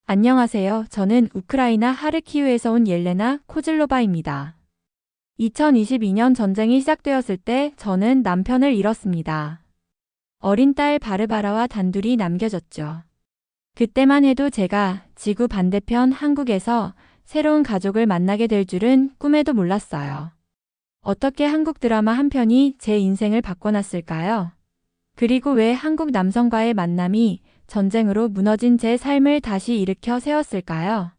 안녕하세요. 저는 우크라이나 하르키우에서 온 옐레나 코즐로바입니다. 2022년 전쟁이 시작되었을 때 저는 남편을 잃었습니다. 어린 딸 바르바라와 단둘이 남겨졌죠. 그때만 해도 제가 지구 반대편 한국에서 새로운 가족을 만나게 될 줄은 꿈에도 몰랐어요. 어떻게 한국 드라마 한 편이 제 인생을 바꿔놨을까요? 그리고 왜 한국 남성과의 만남이 전쟁으로 무너진 제 삶을 다시 일으켜 세웠을까요?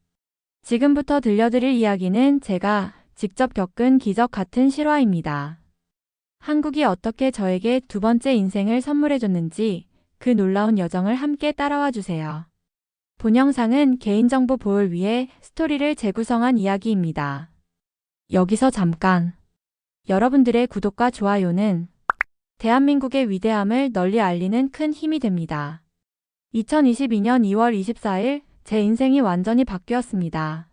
지금부터 들려드릴 이야기는 제가 직접 겪은 기적 같은 실화입니다. 한국이 어떻게 저에게 두 번째 인생을 선물해줬는지 그 놀라운 여정을 함께 따라와 주세요. 본 영상은 개인정보 보호를 위해 스토리를 재구성한 이야기입니다. 여기서 잠깐. 여러분들의 구독과 좋아요는 대한민국의 위대함을 널리 알리는 큰 힘이 됩니다. 2022년 2월 24일 제 인생이 완전히 바뀌었습니다.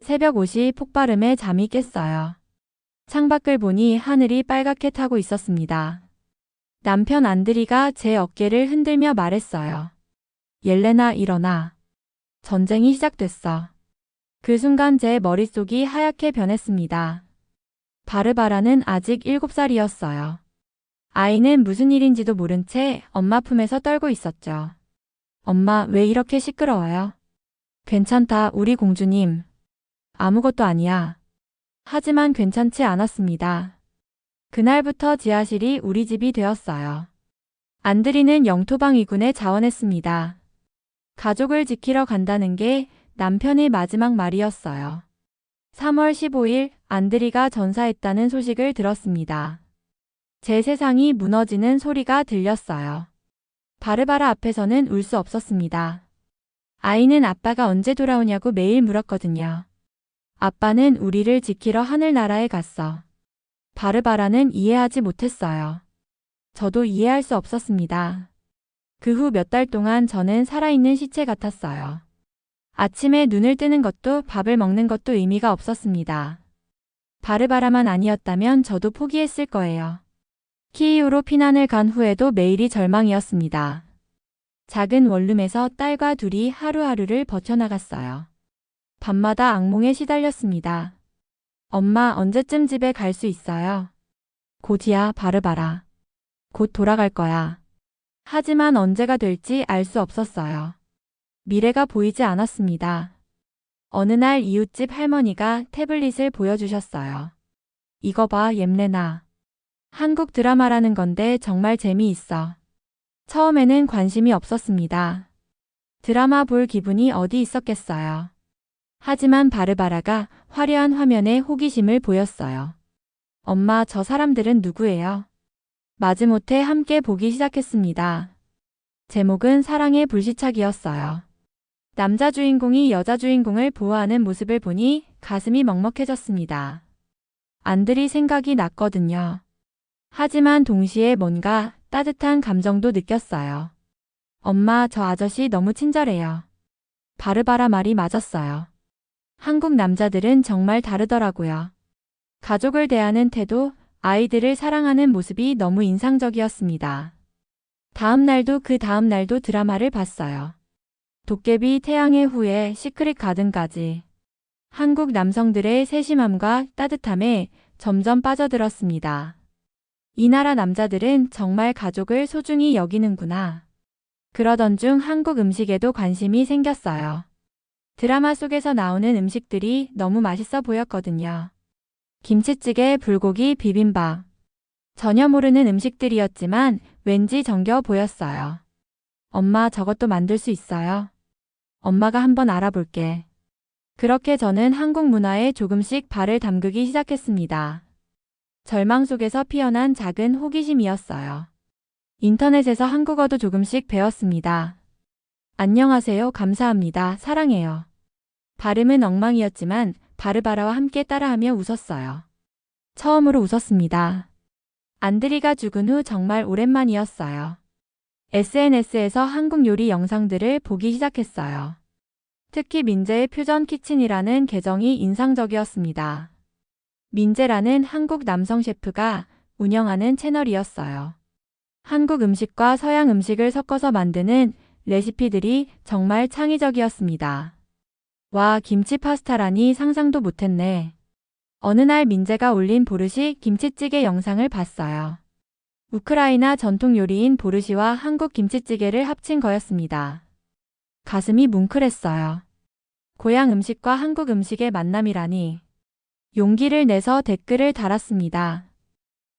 새벽 5시 폭발음에 잠이 깼어요. 창밖을 보니 하늘이 빨갛게 타고 있었습니다. 남편 안드리가 제 어깨를 흔들며 말했어요. 옐레나 일어나. 전쟁이 시작됐어. 그 순간 제 머릿속이 하얗게 변했습니다. 바르바라는 아직 7살이었어요. 아이는 무슨 일인지도 모른 채 엄마 품에서 떨고 있었죠. 엄마, 왜 이렇게 시끄러워요? 괜찮다, 우리 공주님. 아무것도 아니야. 하지만 괜찮지 않았습니다. 그날부터 지하실이 우리 집이 되었어요. 안드리는 영토방 이군에 자원했습니다. 가족을 지키러 간다는 게 남편의 마지막 말이었어요. 3월 15일 안드리가 전사했다는 소식을 들었습니다. 제 세상이 무너지는 소리가 들렸어요. 바르바라 앞에서는 울 수 없었습니다. 아이는 아빠가 언제 돌아오냐고 매일 물었거든요. 아빠는 우리를 지키러 하늘나라에 갔어. 바르바라는 이해하지 못했어요. 저도 이해할 수 없었습니다. 그 후 몇 달 동안 저는 살아있는 시체 같았어요. 아침에 눈을 뜨는 것도 밥을 먹는 것도 의미가 없었습니다. 바르바라만 아니었다면 저도 포기했을 거예요. 키이우로 피난을 간 후에도 매일이 절망이었습니다. 작은 원룸에서 딸과 둘이 하루하루를 버텨나갔어요. 밤마다 악몽에 시달렸습니다. 엄마, 언제쯤 집에 갈 수 있어요? 곧이야, 바르바라. 곧 돌아갈 거야. 하지만 언제가 될지 알 수 없었어요. 미래가 보이지 않았습니다. 어느 날 이웃집 할머니가 태블릿을 보여주셨어요. 이거 봐, 옘레나. 한국 드라마라는 건데 정말 재미있어. 처음에는 관심이 없었습니다. 드라마 볼 기분이 어디 있었겠어요. 하지만 바르바라가 화려한 화면에 호기심을 보였어요. 엄마, 저 사람들은 누구예요? 마지못해 함께 보기 시작했습니다. 제목은 사랑의 불시착이었어요. 남자 주인공이 여자 주인공을 보호하는 모습을 보니 가슴이 먹먹해졌습니다. 안드리 생각이 났거든요. 하지만 동시에 뭔가 따뜻한 감정도 느꼈어요. 엄마, 저 아저씨 너무 친절해요. 바르바라 말이 맞았어요. 한국 남자들은 정말 다르더라고요. 가족을 대하는 태도, 아이들을 사랑하는 모습이 너무 인상적이었습니다. 다음 날도 그 다음 날도 드라마를 봤어요. 도깨비 태양의 후예, 시크릿 가든까지. 한국 남성들의 세심함과 따뜻함에 점점 빠져들었습니다. 이 나라 남자들은 정말 가족을 소중히 여기는구나. 그러던 중 한국 음식에도 관심이 생겼어요. 드라마 속에서 나오는 음식들이 너무 맛있어 보였거든요. 김치찌개, 불고기, 비빔밥. 전혀 모르는 음식들이었지만 왠지 정겨워 보였어요. 엄마, 저것도 만들 수 있어요? 엄마가 한번 알아볼게. 그렇게 저는 한국 문화에 조금씩 발을 담그기 시작했습니다. 절망 속에서 피어난 작은 호기심이었어요. 인터넷에서 한국어도 조금씩 배웠습니다. 안녕하세요, 감사합니다, 사랑해요. 발음은 엉망이었지만 바르바라와 함께 따라하며 웃었어요. 처음으로 웃었습니다. 안드리가 죽은 후 정말 오랜만이었어요. SNS에서 한국 요리 영상들을 보기 시작했어요. 특히 민재의 퓨전 키친이라는 계정이 인상적이었습니다. 민재라는 한국 남성 셰프가 운영하는 채널이었어요. 한국 음식과 서양 음식을 섞어서 만드는 레시피들이 정말 창의적이었습니다. 와, 김치 파스타라니 상상도 못했네. 어느 날 민재가 올린 보르시 김치찌개 영상을 봤어요. 우크라이나 전통 요리인 보르시와 한국 김치찌개를 합친 거였습니다. 가슴이 뭉클했어요. 고향 음식과 한국 음식의 만남이라니. 용기를 내서 댓글을 달았습니다.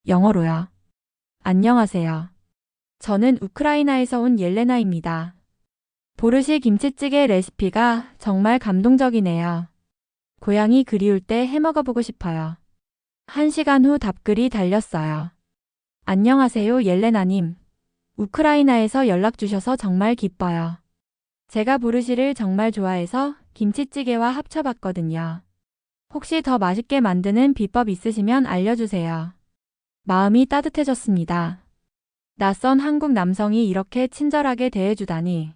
영어로요. 안녕하세요. 저는 우크라이나에서 온 옐레나입니다. 보르시 김치찌개 레시피가 정말 감동적이네요. 고향이 그리울 때 해먹어보고 싶어요. 1시간 후 답글이 달렸어요. 안녕하세요, 옐레나님. 우크라이나에서 연락 주셔서 정말 기뻐요. 제가 보르시를 정말 좋아해서 김치찌개와 합쳐봤거든요. 혹시 더 맛있게 만드는 비법 있으시면 알려주세요. 마음이 따뜻해졌습니다. 낯선 한국 남성이 이렇게 친절하게 대해주다니.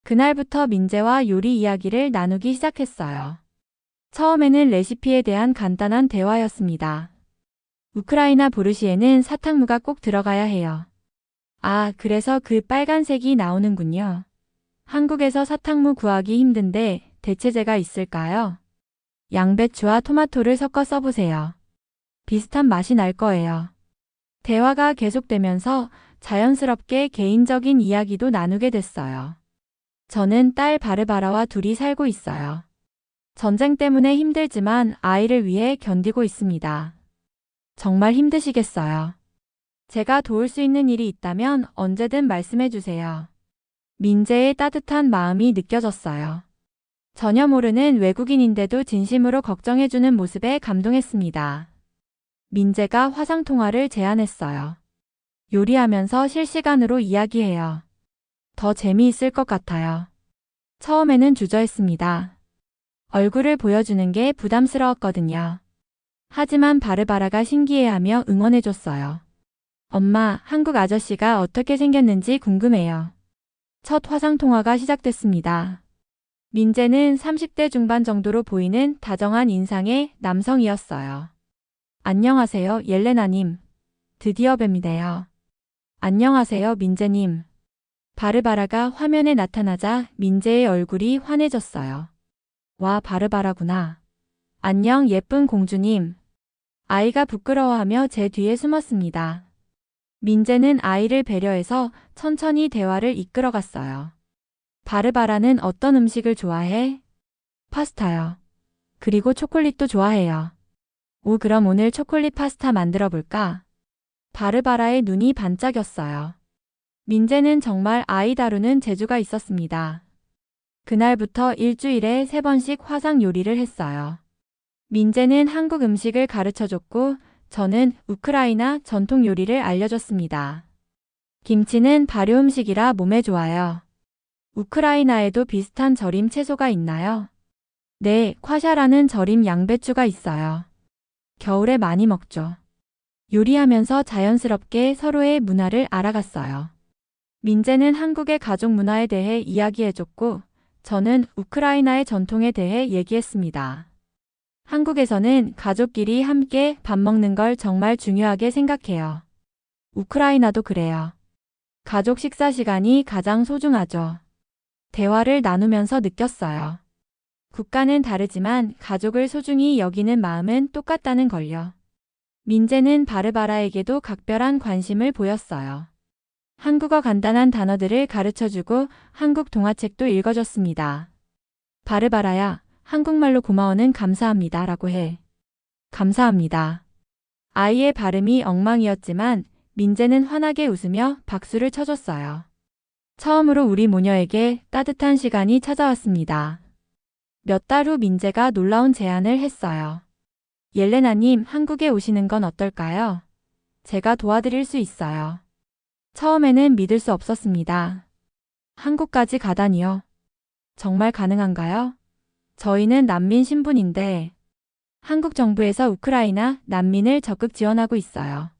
그날부터 민재와 요리 이야기를 나누기 시작했어요. 처음에는 레시피에 대한 간단한 대화였습니다. 우크라이나 보르시에는 사탕무가 꼭 들어가야 해요. 아, 그래서 그 빨간색이 나오는군요. 한국에서 사탕무 구하기 힘든데 대체제가 있을까요? 양배추와 토마토를 섞어 써보세요. 비슷한 맛이 날 거예요. 대화가 계속되면서 자연스럽게 개인적인 이야기도 나누게 됐어요. 저는 딸 바르바라와 둘이 살고 있어요. 전쟁 때문에 힘들지만 아이를 위해 견디고 있습니다. 정말 힘드시겠어요. 제가 도울 수 있는 일이 있다면 언제든 말씀해 주세요. 민재의 따뜻한 마음이 느껴졌어요. 전혀 모르는 외국인인데도 진심으로 걱정해주는 모습에 감동했습니다. 민재가 화상통화를 제안했어요. 요리하면서 실시간으로 이야기해요. 더 재미있을 것 같아요. 처음에는 주저했습니다. 얼굴을 보여주는 게 부담스러웠거든요. 하지만 바르바라가 신기해하며 응원해줬어요. 엄마, 한국 아저씨가 어떻게 생겼는지 궁금해요. 첫 화상통화가 시작됐습니다. 민재는 30대 중반 정도로 보이는 다정한 인상의 남성이었어요. 안녕하세요, 옐레나님. 드디어 뵙네요. 안녕하세요, 민재님. 바르바라가 화면에 나타나자 민재의 얼굴이 환해졌어요. 와, 바르바라구나. 안녕, 예쁜 공주님. 아이가 부끄러워하며 제 뒤에 숨었습니다. 민재는 아이를 배려해서 천천히 대화를 이끌어갔어요. 바르바라는 어떤 음식을 좋아해? 파스타요. 그리고 초콜릿도 좋아해요. 오, 그럼 오늘 초콜릿 파스타 만들어 볼까? 바르바라의 눈이 반짝였어요. 민재는 정말 아이 다루는 재주가 있었습니다. 그날부터 일주일에 3번씩 화상 요리를 했어요. 민재는 한국 음식을 가르쳐줬고 저는 우크라이나 전통 요리를 알려줬습니다. 김치는 발효 음식이라 몸에 좋아요. 우크라이나에도 비슷한 절임 채소가 있나요? 네, 콰샤라는 절임 양배추가 있어요. 겨울에 많이 먹죠. 요리하면서 자연스럽게 서로의 문화를 알아갔어요. 민재는 한국의 가족 문화에 대해 이야기해줬고 저는 우크라이나의 전통에 대해 얘기했습니다. 한국에서는 가족끼리 함께 밥 먹는 걸 정말 중요하게 생각해요. 우크라이나도 그래요. 가족 식사 시간이 가장 소중하죠. 대화를 나누면서 느꼈어요. 국가는 다르지만 가족을 소중히 여기는 마음은 똑같다는 걸요. 민재는 바르바라에게도 각별한 관심을 보였어요. 한국어 간단한 단어들을 가르쳐주고 한국 동화책도 읽어줬습니다. 바르바라야, 한국말로 고마워는 감사합니다 라고 해. 감사합니다. 아이의 발음이 엉망이었지만 민재는 환하게 웃으며 박수를 쳐줬어요. 처음으로 우리 모녀에게 따뜻한 시간이 찾아왔습니다. 몇 달 후 민재가 놀라운 제안을 했어요. 옐레나님, 한국에 오시는 건 어떨까요? 제가 도와드릴 수 있어요. 처음에는 믿을 수 없었습니다. 한국까지 가다니요. 정말 가능한가요? 저희는 난민 신분인데 한국 정부에서 우크라이나 난민을 적극 지원하고 있어요.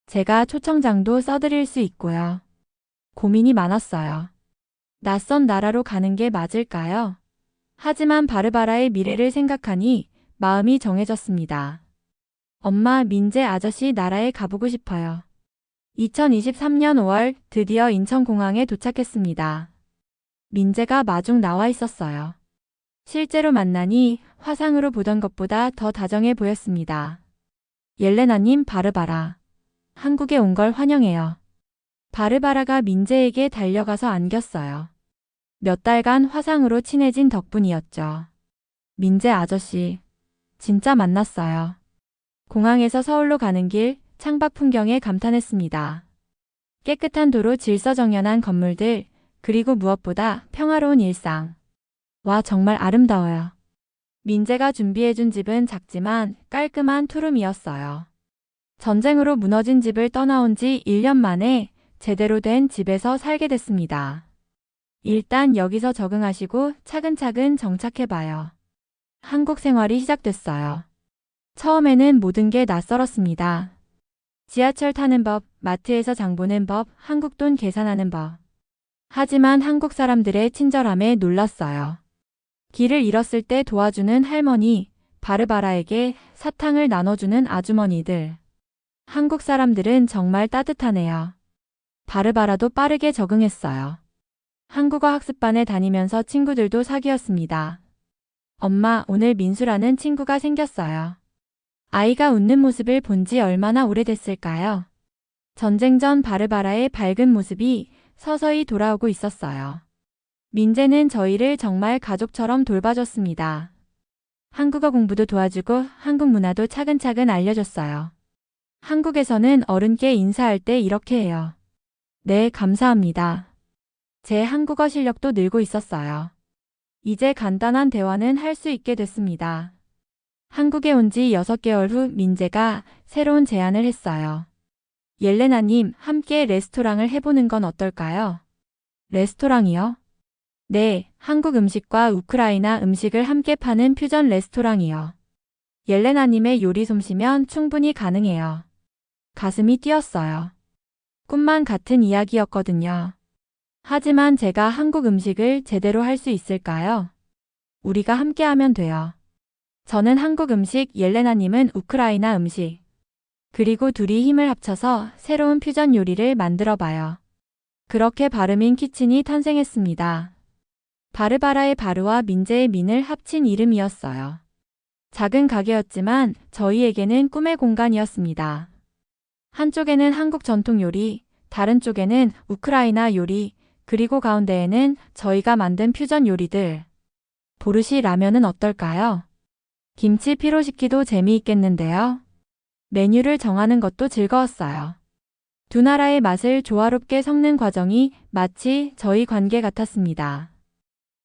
제가 초청장도 써드릴 수 있고요. 고민이 많았어요. 낯선 나라로 가는 게 맞을까요? 하지만 바르바라의 미래를 생각하니 마음이 정해졌습니다. 엄마, 민재 아저씨 나라에 가보고 싶어요. 2023년 5월 드디어 인천공항에 도착했습니다. 민재가 마중 나와 있었어요. 실제로 만나니 화상으로 보던 것보다 더 다정해 보였습니다. 옐레나님, 바르바라. 한국에 온 걸 환영해요. 바르바라가 민재에게 달려가서 안겼어요. 몇 달간 화상으로 친해진 덕분이었죠. 민재 아저씨, 진짜 만났어요. 공항에서 서울로 가는 길 창밖 풍경에 감탄했습니다. 깨끗한 도로, 질서정연한 건물들, 그리고 무엇보다 평화로운 일상. 와, 정말 아름다워요. 민재가 준비해준 집은 작지만 깔끔한 투룸이었어요. 전쟁으로 무너진 집을 떠나온 지 1년 만에 제대로 된 집에서 살게 됐습니다. 일단 여기서 적응하시고 차근차근 정착해봐요. 한국 생활이 시작됐어요. 처음에는 모든 게 낯설었습니다. 지하철 타는 법, 마트에서 장 보는 법, 한국 돈 계산하는 법. 하지만 한국 사람들의 친절함에 놀랐어요. 길을 잃었을 때 도와주는 할머니, 바르바라에게 사탕을 나눠주는 아주머니들. 한국 사람들은 정말 따뜻하네요. 바르바라도 빠르게 적응했어요. 한국어 학습반에 다니면서 친구들도 사귀었습니다. 엄마, 오늘 민수라는 친구가 생겼어요. 아이가 웃는 모습을 본 지 얼마나 오래됐을까요? 전쟁 전 바르바라의 밝은 모습이 서서히 돌아오고 있었어요. 민재는 저희를 정말 가족처럼 돌봐줬습니다. 한국어 공부도 도와주고 한국 문화도 차근차근 알려줬어요. 한국에서는 어른께 인사할 때 이렇게 해요. 네, 감사합니다. 제 한국어 실력도 늘고 있었어요. 이제 간단한 대화는 할 수 있게 됐습니다. 한국에 온 지 6개월 후 민재가 새로운 제안을 했어요. 옐레나님, 함께 레스토랑을 해보는 건 어떨까요? 레스토랑이요? 네, 한국 음식과 우크라이나 음식을 함께 파는 퓨전 레스토랑이요. 옐레나님의 요리 솜씨면 충분히 가능해요. 가슴이 뛰었어요. 꿈만 같은 이야기였거든요. 하지만 제가 한국 음식을 제대로 할 수 있을까요? 우리가 함께 하면 돼요. 저는 한국 음식, 옐레나님은 우크라이나 음식. 그리고 둘이 힘을 합쳐서 새로운 퓨전 요리를 만들어 봐요. 그렇게 바르민 키친이 탄생했습니다. 바르바라의 바르와 민재의 민을 합친 이름이었어요. 작은 가게였지만 저희에게는 꿈의 공간이었습니다. 한쪽에는 한국 전통 요리, 다른 쪽에는 우크라이나 요리, 그리고 가운데에는 저희가 만든 퓨전 요리들. 보르시 라면은 어떨까요? 김치 피로시키도 재미있겠는데요. 메뉴를 정하는 것도 즐거웠어요. 두 나라의 맛을 조화롭게 섞는 과정이 마치 저희 관계 같았습니다.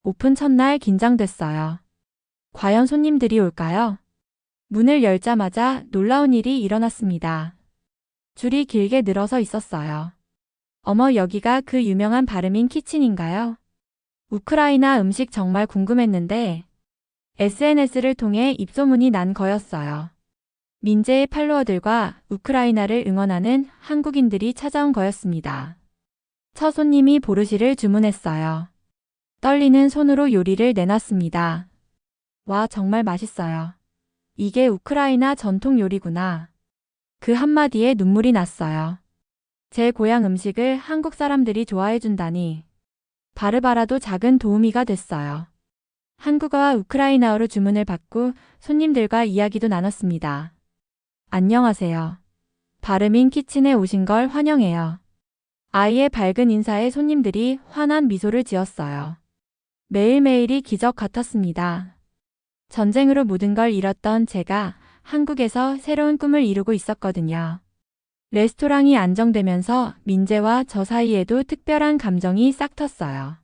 오픈 첫날 긴장됐어요. 과연 손님들이 올까요? 문을 열자마자 놀라운 일이 일어났습니다. 줄이 길게 늘어서 있었어요. 어머, 여기가 그 유명한 바르민 키친인가요? 우크라이나 음식 정말 궁금했는데 SNS를 통해 입소문이 난 거였어요. 민재의 팔로워들과 우크라이나를 응원하는 한국인들이 찾아온 거였습니다. 첫 손님이 보르시를 주문했어요. 떨리는 손으로 요리를 내놨습니다. 와, 정말 맛있어요. 이게 우크라이나 전통 요리구나. 그 한마디에 눈물이 났어요. 제 고향 음식을 한국 사람들이 좋아해 준다니. 바르바라도 작은 도우미가 됐어요. 한국어와 우크라이나어로 주문을 받고 손님들과 이야기도 나눴습니다. 안녕하세요. 바르민 키친에 오신 걸 환영해요. 아이의 밝은 인사에 손님들이 환한 미소를 지었어요. 매일매일이 기적 같았습니다. 전쟁으로 모든 걸 잃었던 제가 한국에서 새로운 꿈을 이루고 있었거든요. 레스토랑이 안정되면서 민재와 저 사이에도 특별한 감정이 싹 텄어요.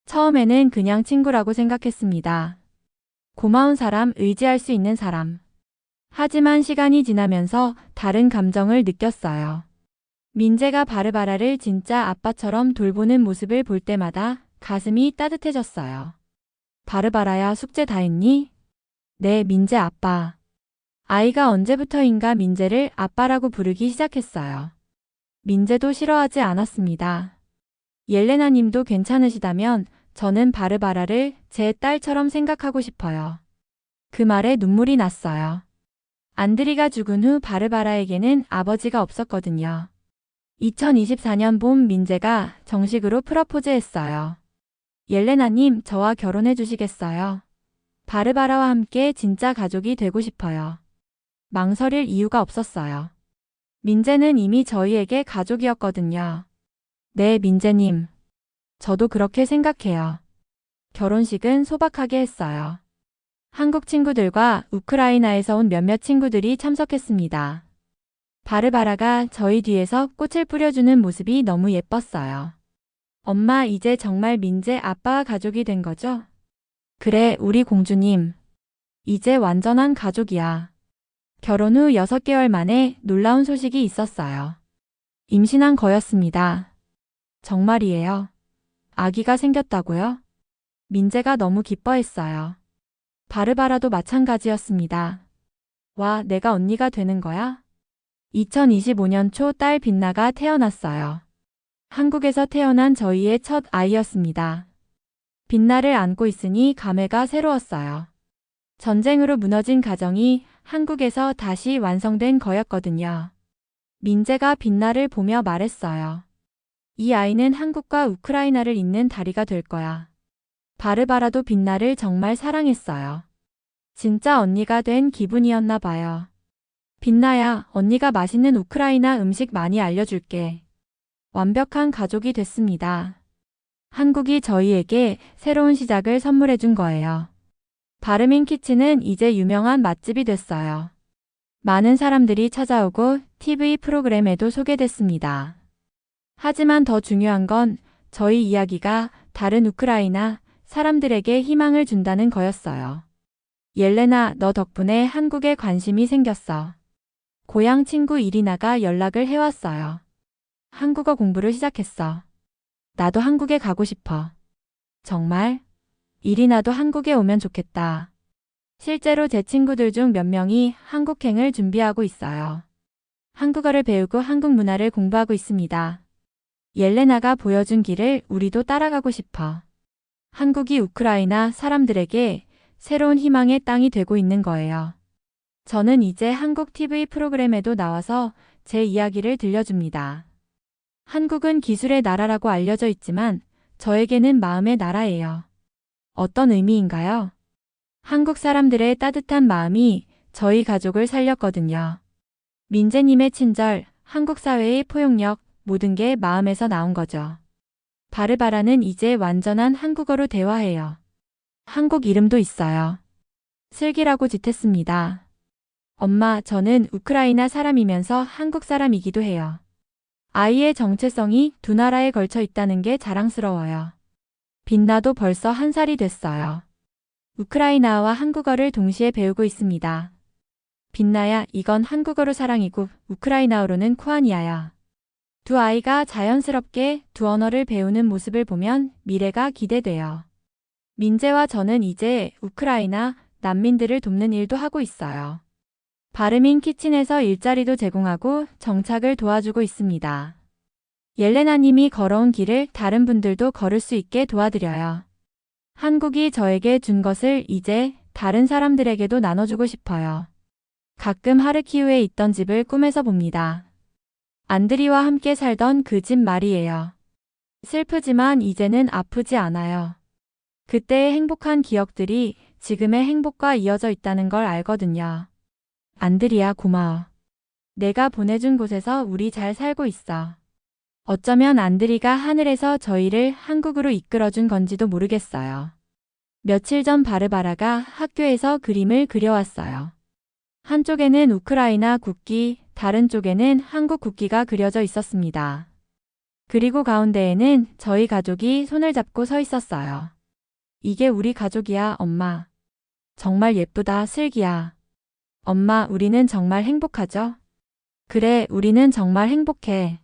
처음에는 그냥 친구라고 생각했습니다. 고마운 사람, 의지할 수 있는 사람. 하지만 시간이 지나면서 다른 감정을 느꼈어요. 민재가 바르바라를 진짜 아빠처럼 돌보는 모습을 볼 때마다 가슴이 따뜻해졌어요. 바르바라야, 숙제 다 했니? 네, 민재 아빠. 아이가 언제부터인가 민재를 아빠라고 부르기 시작했어요. 민재도 싫어하지 않았습니다. 옐레나님도 괜찮으시다면 저는 바르바라를 제 딸처럼 생각하고 싶어요. 그 말에 눈물이 났어요. 안드리가 죽은 후 바르바라에게는 아버지가 없었거든요. 2024년 봄 민재가 정식으로 프러포즈했어요. 옐레나님, 저와 결혼해 주시겠어요? 바르바라와 함께 진짜 가족이 되고 싶어요. 망설일 이유가 없었어요. 민재는 이미 저희에게 가족이었거든요. 네, 민재님. 저도 그렇게 생각해요. 결혼식은 소박하게 했어요. 한국 친구들과 우크라이나에서 온 몇몇 친구들이 참석했습니다. 바르바라가 저희 뒤에서 꽃을 뿌려주는 모습이 너무 예뻤어요. 엄마, 이제 정말 민재 아빠와 가족이 된 거죠? 그래, 우리 공주님. 이제 완전한 가족이야. 결혼 후 6개월 만에 놀라운 소식이 있었어요. 임신한 거였습니다. 정말이에요. 아기가 생겼다고요? 민재가 너무 기뻐했어요. 바르바라도 마찬가지였습니다. 와, 내가 언니가 되는 거야? 2025년 초 딸 빛나가 태어났어요. 한국에서 태어난 저희의 첫 아이였습니다. 빛나를 안고 있으니 감회가 새로웠어요. 전쟁으로 무너진 가정이 한국에서 다시 완성된 거였거든요. 민재가 빛나를 보며 말했어요. 이 아이는 한국과 우크라이나를 잇는 다리가 될 거야. 바르바라도 빛나를 정말 사랑했어요. 진짜 언니가 된 기분이었나 봐요. 빛나야, 언니가 맛있는 우크라이나 음식 많이 알려줄게. 완벽한 가족이 됐습니다. 한국이 저희에게 새로운 시작을 선물해준 거예요. 바르민 키친은 이제 유명한 맛집이 됐어요. 많은 사람들이 찾아오고 TV 프로그램에도 소개됐습니다. 하지만 더 중요한 건 저희 이야기가 다른 우크라이나 사람들에게 희망을 준다는 거였어요. 옐레나, 너 덕분에 한국에 관심이 생겼어. 고향 친구 이리나가 연락을 해왔어요. 한국어 공부를 시작했어. 나도 한국에 가고 싶어. 정말? 이리나도 한국에 오면 좋겠다. 실제로 제 친구들 중 몇 명이 한국행을 준비하고 있어요. 한국어를 배우고 한국 문화를 공부하고 있습니다. 옐레나가 보여준 길을 우리도 따라가고 싶어. 한국이 우크라이나 사람들에게 새로운 희망의 땅이 되고 있는 거예요. 저는 이제 한국 TV 프로그램에도 나와서 제 이야기를 들려줍니다. 한국은 기술의 나라라고 알려져 있지만 저에게는 마음의 나라예요. 어떤 의미인가요? 한국 사람들의 따뜻한 마음이 저희 가족을 살렸거든요. 민재님의 친절, 한국 사회의 포용력, 모든 게 마음에서 나온 거죠. 바르바라는 이제 완전한 한국어로 대화해요. 한국 이름도 있어요. 슬기라고 짓했습니다. 엄마, 저는 우크라이나 사람이면서 한국 사람이기도 해요. 아이의 정체성이 두 나라에 걸쳐 있다는 게 자랑스러워요. 빛나도 벌써 1살이 됐어요. 우크라이나와 한국어를 동시에 배우고 있습니다. 빛나야, 이건 한국어로 사랑이고 우크라이나어로는 쿠아니아야. 두 아이가 자연스럽게 두 언어를 배우는 모습을 보면 미래가 기대돼요. 민재와 저는 이제 우크라이나 난민들을 돕는 일도 하고 있어요. 바르민 키친에서 일자리도 제공하고 정착을 도와주고 있습니다. 옐레나님이 걸어온 길을 다른 분들도 걸을 수 있게 도와드려요. 한국이 저에게 준 것을 이제 다른 사람들에게도 나눠주고 싶어요. 가끔 하르키우에 있던 집을 꿈에서 봅니다. 안드리와 함께 살던 그 집 말이에요. 슬프지만 이제는 아프지 않아요. 그때의 행복한 기억들이 지금의 행복과 이어져 있다는 걸 알거든요. 안드리야, 고마워. 내가 보내준 곳에서 우리 잘 살고 있어. 어쩌면 안드리가 하늘에서 저희를 한국으로 이끌어준 건지도 모르겠어요. 며칠 전 바르바라가 학교에서 그림을 그려왔어요. 한쪽에는 우크라이나 국기, 다른 쪽에는 한국 국기가 그려져 있었습니다. 그리고 가운데에는 저희 가족이 손을 잡고 서 있었어요. 이게 우리 가족이야, 엄마. 정말 예쁘다, 슬기야. 엄마, 우리는 정말 행복하죠? 그래, 우리는 정말 행복해.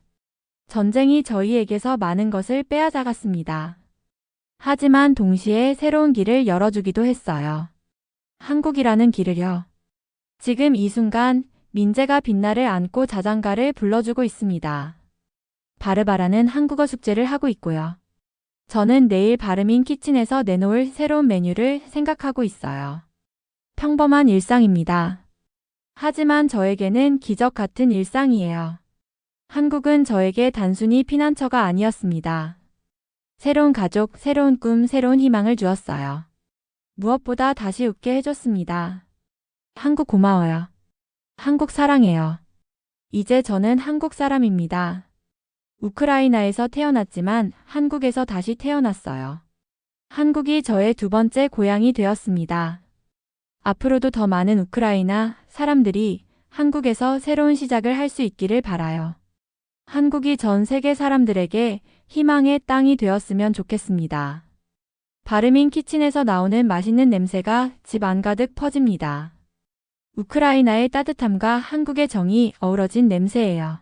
전쟁이 저희에게서 많은 것을 빼앗아갔습니다. 하지만 동시에 새로운 길을 열어주기도 했어요. 한국이라는 길을요. 지금 이 순간 민재가 빛나를 안고 자장가를 불러주고 있습니다. 바르바라는 한국어 숙제를 하고 있고요. 저는 내일 바르민 키친에서 내놓을 새로운 메뉴를 생각하고 있어요. 평범한 일상입니다. 하지만 저에게는 기적 같은 일상이에요. 한국은 저에게 단순히 피난처가 아니었습니다. 새로운 가족, 새로운 꿈, 새로운 희망을 주었어요. 무엇보다 다시 웃게 해줬습니다. 한국 고마워요. 한국 사랑해요. 이제 저는 한국 사람입니다. 우크라이나에서 태어났지만 한국에서 다시 태어났어요. 한국이 저의 두 번째 고향이 되었습니다. 앞으로도 더 많은 우크라이나 사람들이 한국에서 새로운 시작을 할 수 있기를 바라요. 한국이 전 세계 사람들에게 희망의 땅이 되었으면 좋겠습니다. 바르민 키친에서 나오는 맛있는 냄새가 집 안가득 퍼집니다. 우크라이나의 따뜻함과 한국의 정이 어우러진 냄새예요.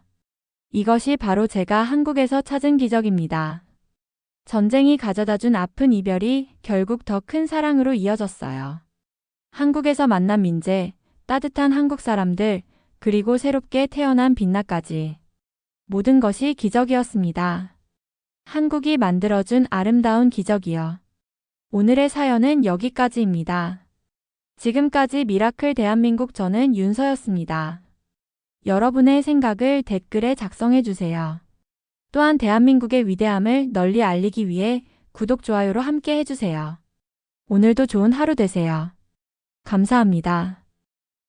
이것이 바로 제가 한국에서 찾은 기적입니다. 전쟁이 가져다준 아픈 이별이 결국 더 큰 사랑으로 이어졌어요. 한국에서 만난 민재, 따뜻한 한국 사람들, 그리고 새롭게 태어난 빛나까지. 모든 것이 기적이었습니다. 한국이 만들어준 아름다운 기적이요. 오늘의 사연은 여기까지입니다. 지금까지 미라클 대한민국 저는 윤서였습니다. 여러분의 생각을 댓글에 작성해주세요. 또한 대한민국의 위대함을 널리 알리기 위해 구독, 좋아요로 함께 해주세요. 오늘도 좋은 하루 되세요. 감사합니다.